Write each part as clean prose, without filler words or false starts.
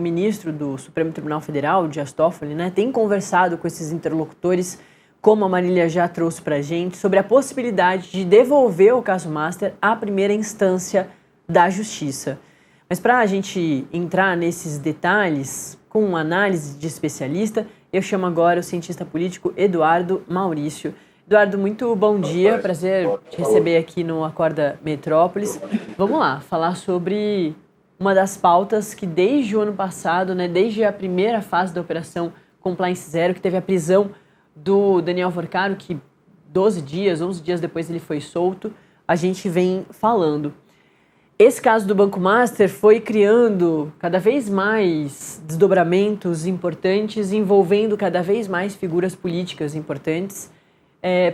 ministro do Supremo Tribunal Federal, Dias Toffoli, né, tem conversado com esses interlocutores, como a Marília já trouxe para a gente, sobre a possibilidade de devolver o caso Master à primeira instância da Justiça. Mas para a gente entrar nesses detalhes, com uma análise de especialista, eu chamo agora o cientista político Eduardo Maurício. Eduardo, muito bom dia, prazer te receber aqui no Acorda Metrópolis. Vamos lá, falar sobre uma das pautas que desde o ano passado, né, desde a primeira fase da Operação Compliance Zero, que teve a prisão do Daniel Forcaro, que 11 dias depois ele foi solto, a gente vem falando. Esse caso do Banco Master foi criando cada vez mais desdobramentos importantes, envolvendo cada vez mais figuras políticas importantes,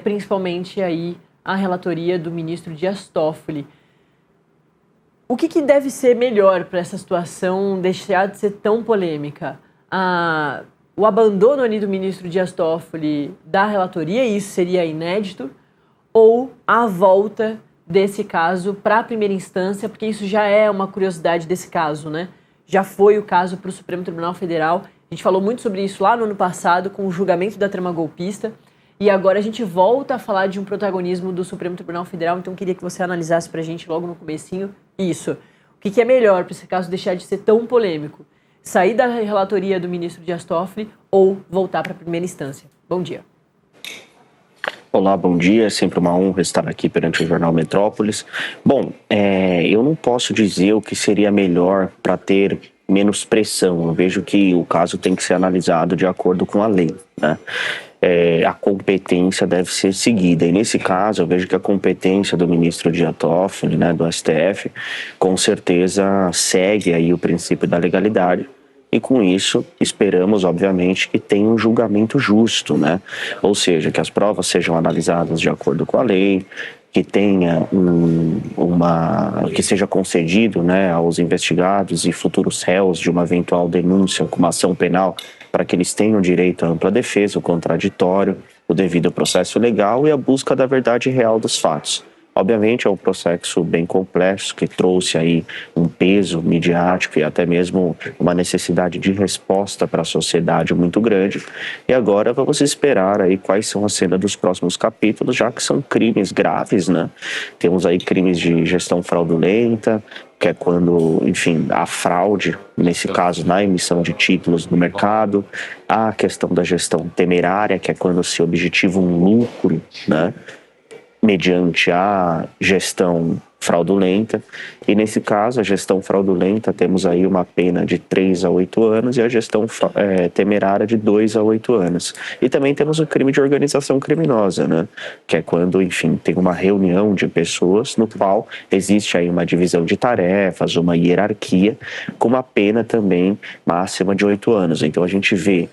principalmente aí a relatoria do ministro Dias Toffoli. O que deve ser melhor para essa situação deixar de ser tão polêmica? O abandono ali do ministro Dias Toffoli da relatoria, e isso seria inédito, ou a volta desse caso para a primeira instância, porque isso já é uma curiosidade desse caso, né? Já foi o caso para o Supremo Tribunal Federal. A gente falou muito sobre isso lá no ano passado, com o julgamento da trama golpista, e agora a gente volta a falar de um protagonismo do Supremo Tribunal Federal, então queria que você analisasse para a gente logo no comecinho isso. O que é melhor para esse caso deixar de ser tão polêmico? Sair da relatoria do ministro Dias Toffoli ou voltar para a primeira instância? Bom dia. Olá, bom dia. É sempre uma honra estar aqui perante o Jornal Metrópolis. Bom, eu não posso dizer o que seria melhor para ter menos pressão. Eu vejo que o caso tem que ser analisado de acordo com a lei, né? A competência deve ser seguida. E nesse caso, eu vejo que a competência do ministro Dias Toffoli, né, do STF, com certeza segue aí o princípio da legalidade. E com isso, esperamos, obviamente, que tenha um julgamento justo, né? Ou seja, que as provas sejam analisadas de acordo com a lei, que tenha que seja concedido, né, aos investigados e futuros réus de uma eventual denúncia com uma ação penal, para que eles tenham direito à ampla defesa, o contraditório, o devido processo legal e a busca da verdade real dos fatos. Obviamente é um processo bem complexo que trouxe aí um peso midiático e até mesmo uma necessidade de resposta para a sociedade muito grande. E agora vamos esperar aí quais são as cenas dos próximos capítulos, já que são crimes graves, né? Temos aí crimes de gestão fraudulenta, que é quando, enfim, a fraude, nesse caso, na emissão de títulos no mercado, a questão da gestão temerária, que é quando se objetiva um lucro, né, mediante a gestão fraudulenta, e nesse caso, a gestão fraudulenta, temos aí uma pena de 3 a 8 anos e a gestão temerária de 2 a 8 anos. E também temos o crime de organização criminosa, né? Que é quando, enfim, tem uma reunião de pessoas no qual existe aí uma divisão de tarefas, uma hierarquia, com uma pena também máxima de 8 anos. Então a gente vê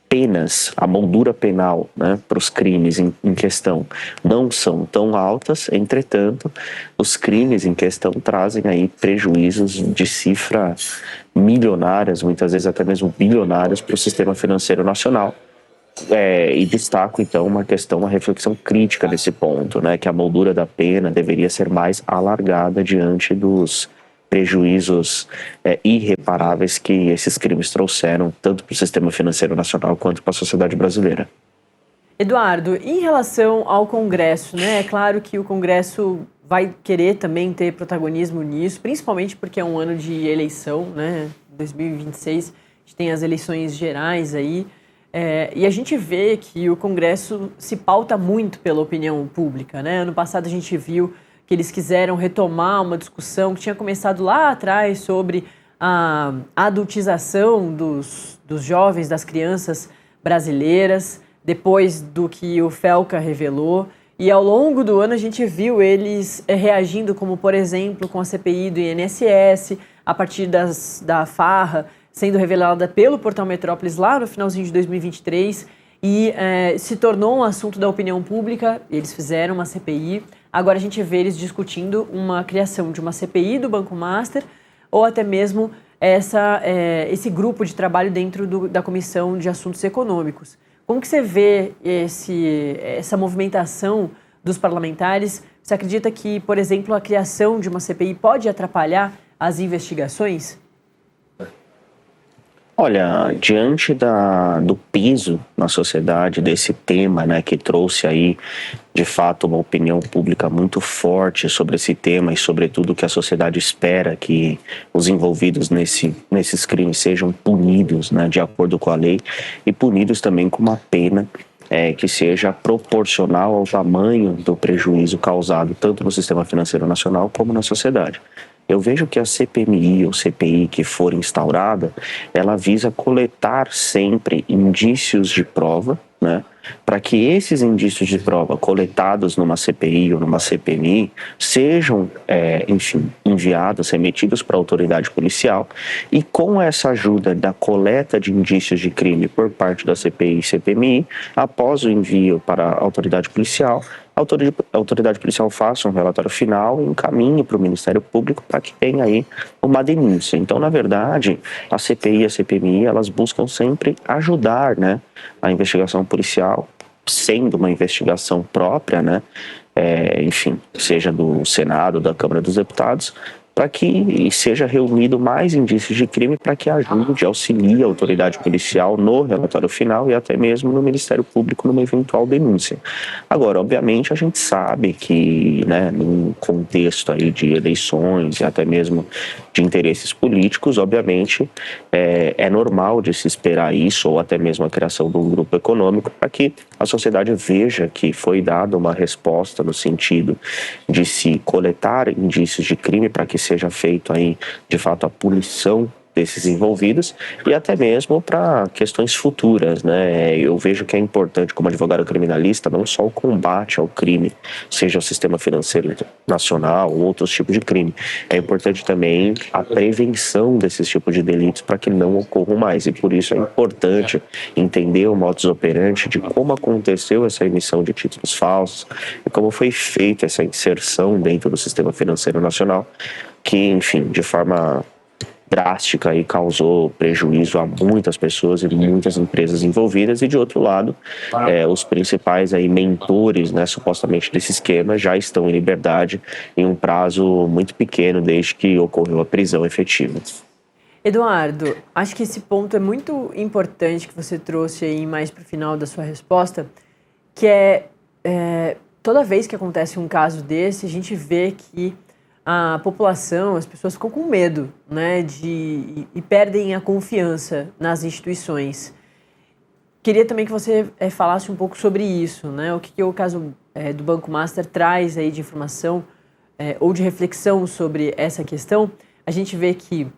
penas, a moldura penal, né, para os crimes em questão não são tão altas, entretanto, os crimes em questão trazem aí prejuízos de cifra milionárias, muitas vezes até mesmo bilionárias para o sistema financeiro nacional. E destaco, então, uma reflexão crítica nesse ponto, né, que a moldura da pena deveria ser mais alargada diante dos prejuízos irreparáveis que esses crimes trouxeram, tanto para o sistema financeiro nacional quanto para a sociedade brasileira. Eduardo, em relação ao Congresso, né, é claro que o Congresso vai querer também ter protagonismo nisso, principalmente porque é um ano de eleição, né, 2026, a gente tem as eleições gerais aí, e a gente vê que o Congresso se pauta muito pela opinião pública, né? Ano passado a gente viu que eles quiseram retomar uma discussão que tinha começado lá atrás sobre a adultização dos jovens, das crianças brasileiras, depois do que o Felca revelou. E ao longo do ano a gente viu eles reagindo, como por exemplo com a CPI do INSS, a partir da farra sendo revelada pelo Portal Metrópolis lá no finalzinho de 2023, e se tornou um assunto da opinião pública. Eles fizeram uma CPI. Agora a gente vê eles discutindo uma criação de uma CPI do Banco Master, ou até mesmo esse grupo de trabalho dentro da Comissão de Assuntos Econômicos. Como que você vê essa movimentação dos parlamentares? Você acredita que, por exemplo, a criação de uma CPI pode atrapalhar as investigações? Olha, diante do peso na sociedade desse tema, né, que trouxe aí, de fato, uma opinião pública muito forte sobre esse tema e, sobretudo, que a sociedade espera que os envolvidos nesses crimes sejam punidos, né, de acordo com a lei e punidos também com uma pena que seja proporcional ao tamanho do prejuízo causado tanto no sistema financeiro nacional como na sociedade. Eu vejo que a CPMI ou CPI que for instaurada, ela visa coletar sempre indícios de prova, né, para que esses indícios de prova coletados numa CPI ou numa CPMI sejam, enfim, enviados, remetidos para a autoridade policial e com essa ajuda da coleta de indícios de crime por parte da CPI e CPMI, após o envio para a autoridade policial, a autoridade policial faça um relatório final e encaminhe para o Ministério Público para que tenha aí uma denúncia. Então, na verdade, a CPI e a CPMI, elas buscam sempre ajudar, né, a investigação policial, sendo uma investigação própria, né, enfim, seja do Senado, da Câmara dos Deputados, para que seja reunido mais indícios de crime para que ajude, auxilie a autoridade policial no relatório final e até mesmo no Ministério Público numa eventual denúncia. Agora, obviamente, a gente sabe que, né, num contexto aí de eleições e até mesmo de interesses políticos, obviamente, é normal de se esperar isso ou até mesmo a criação de um grupo econômico para que a sociedade veja que foi dada uma resposta no sentido de se coletar indícios de crime para que seja feito aí, de fato, a punição desses envolvidos e até mesmo para questões futuras, né? Eu vejo que é importante, como advogado criminalista, não só o combate ao crime, seja o sistema financeiro nacional ou outros tipos de crime. É importante também a prevenção desses tipos de delitos para que não ocorram mais. E por isso é importante entender o modus operandi de como aconteceu essa emissão de títulos falsos e como foi feita essa inserção dentro do sistema financeiro nacional, que, enfim, de forma drástica e causou prejuízo a muitas pessoas e muitas empresas envolvidas. E de outro lado, os principais aí mentores, né, supostamente desse esquema já estão em liberdade em um prazo muito pequeno desde que ocorreu a prisão efetiva. Eduardo, acho que esse ponto é muito importante que você trouxe aí mais para o final da sua resposta, que toda vez que acontece um caso desse, a gente vê que a população, as pessoas ficam com medo, né, e perdem a confiança nas instituições. Queria também que você falasse um pouco sobre isso, né, o que o caso do Banco Master traz aí de informação ou de reflexão sobre essa questão. A gente vê que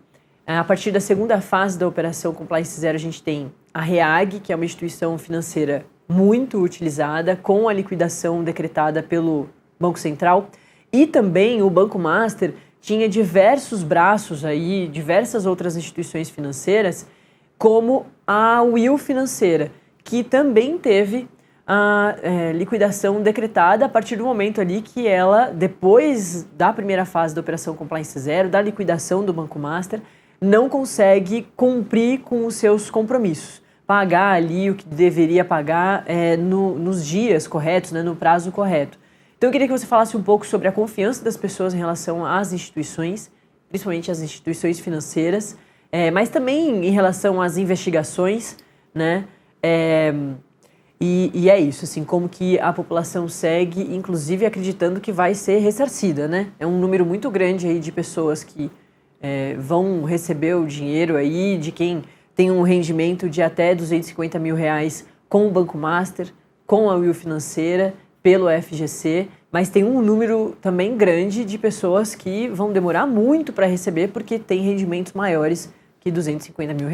a partir da segunda fase da Operação Compliance Zero, a gente tem a REAG, que é uma instituição financeira muito utilizada, com a liquidação decretada pelo Banco Central. E também o Banco Master tinha diversos braços aí, diversas outras instituições financeiras, como a Will Financeira, que também teve a liquidação decretada a partir do momento ali que ela, depois da primeira fase da Operação Compliance Zero, da liquidação do Banco Master, não consegue cumprir com os seus compromissos, pagar ali o que deveria pagar nos dias corretos, né, no prazo correto. Então eu queria que você falasse um pouco sobre a confiança das pessoas em relação às instituições, principalmente as instituições financeiras, mas também em relação às investigações, né? E é isso, assim, como que a população segue, inclusive acreditando que vai ser ressarcida, né? É um número muito grande aí de pessoas que vão receber o dinheiro aí, de quem tem um rendimento de até R$250 mil com o Banco Master, com a Will Financeira, pelo FGC, mas tem um número também grande de pessoas que vão demorar muito para receber porque tem rendimentos maiores que R$250 mil.